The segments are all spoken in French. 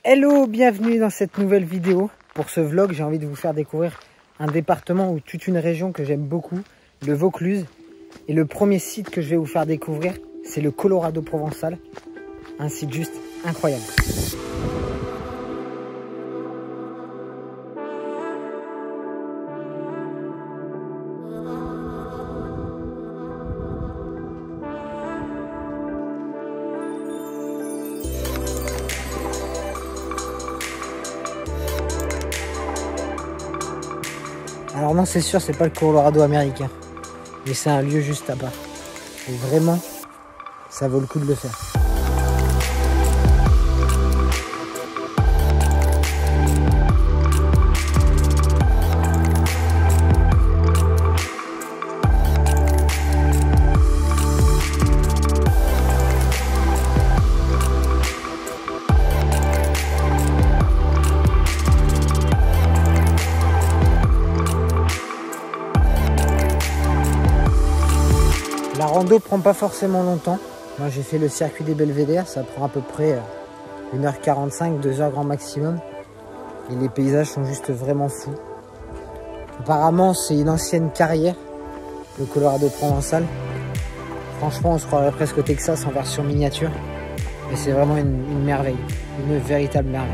Hello, bienvenue dans cette nouvelle vidéo. Pour ce vlog, j'ai envie de vous faire découvrir un département ou toute une région que j'aime beaucoup, le Vaucluse. Et le premier site que je vais vous faire découvrir, c'est le Colorado provençal. Un site juste incroyable. Alors non, c'est sûr, c'est pas le Colorado américain, mais c'est un lieu juste à part. Et vraiment, ça vaut le coup de le faire. La rando prend pas forcément longtemps. Moi j'ai fait le circuit des Belvédères, ça prend à peu près 1h45, 2h grand maximum. Et les paysages sont juste vraiment fous. Apparemment c'est une ancienne carrière, le Colorado provençal. Franchement on se croirait presque au Texas en version miniature. Mais c'est vraiment une merveille, une véritable merveille.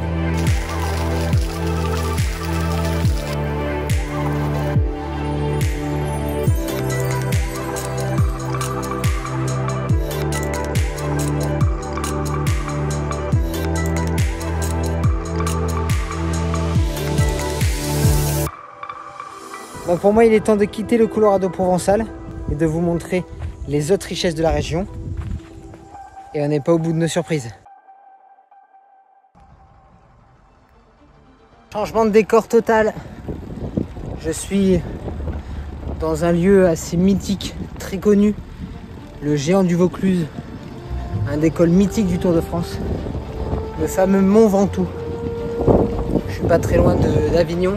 Donc pour moi, il est temps de quitter le Colorado provençal et de vous montrer les autres richesses de la région. Et on n'est pas au bout de nos surprises. Changement de décor total. Je suis dans un lieu assez mythique, très connu, le Géant du Vaucluse, un des cols mythiques du Tour de France, le fameux Mont Ventoux. Je suis pas très loin d'Avignon.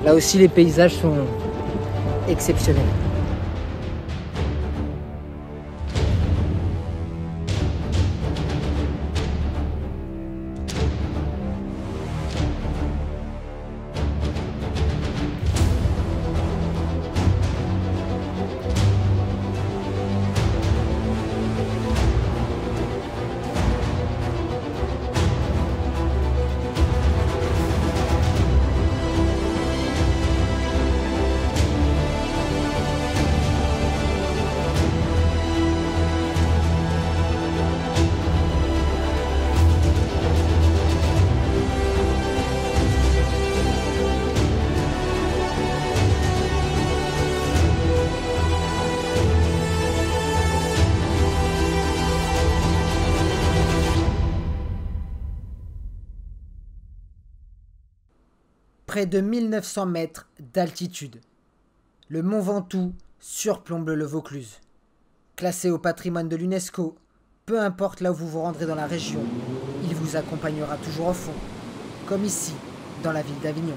Là aussi, les paysages sont exceptionnels. Près de 1900 mètres d'altitude, le Mont Ventoux surplombe le Vaucluse. Classé au patrimoine de l'UNESCO, peu importe là où vous vous rendrez dans la région, il vous accompagnera toujours au fond, comme ici, dans la ville d'Avignon.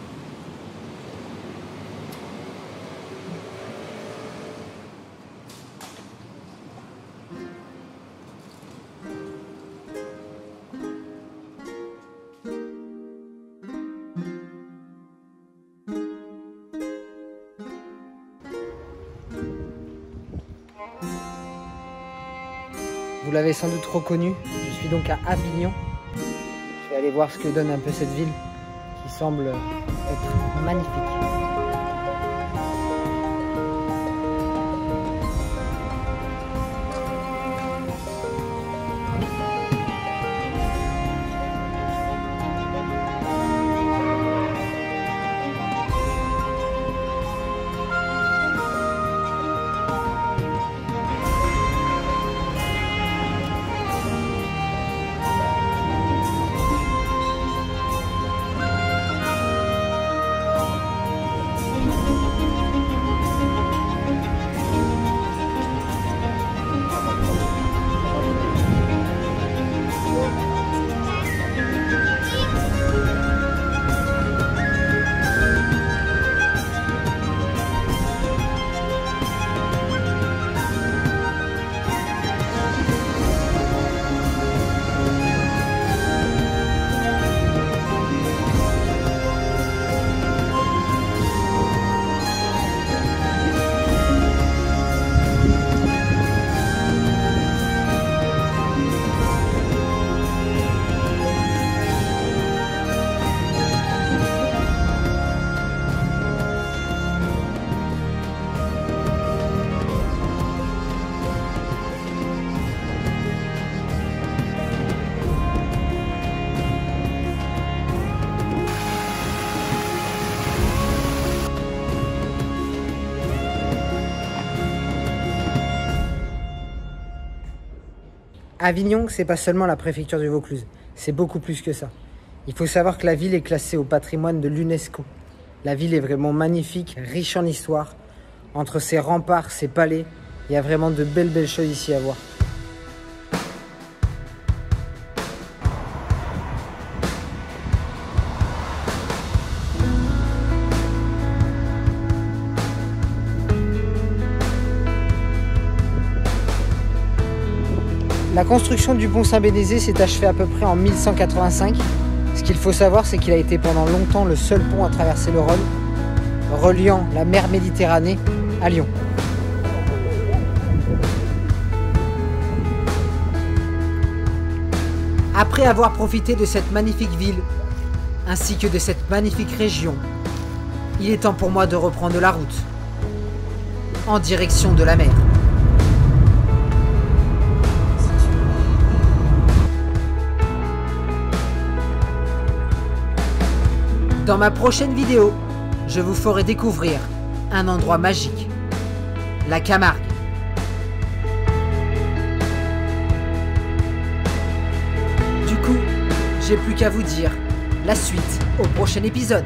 Vous l'avez sans doute reconnu, je suis donc à Avignon. Je vais aller voir ce que donne un peu cette ville qui semble être magnifique. Avignon, c'est pas seulement la préfecture du Vaucluse, c'est beaucoup plus que ça. Il faut savoir que la ville est classée au patrimoine de l'UNESCO. La ville est vraiment magnifique, riche en histoire. Entre ses remparts, ses palais, il y a vraiment de belles choses ici à voir. La construction du pont Saint-Bénézé s'est achevée à peu près en 1185. Ce qu'il faut savoir, c'est qu'il a été pendant longtemps le seul pont à traverser le Rhône, reliant la mer Méditerranée à Lyon. Après avoir profité de cette magnifique ville, ainsi que de cette magnifique région, il est temps pour moi de reprendre la route, en direction de la mer. Dans ma prochaine vidéo, je vous ferai découvrir un endroit magique, la Camargue. Du coup, j'ai plus qu'à vous dire la suite au prochain épisode.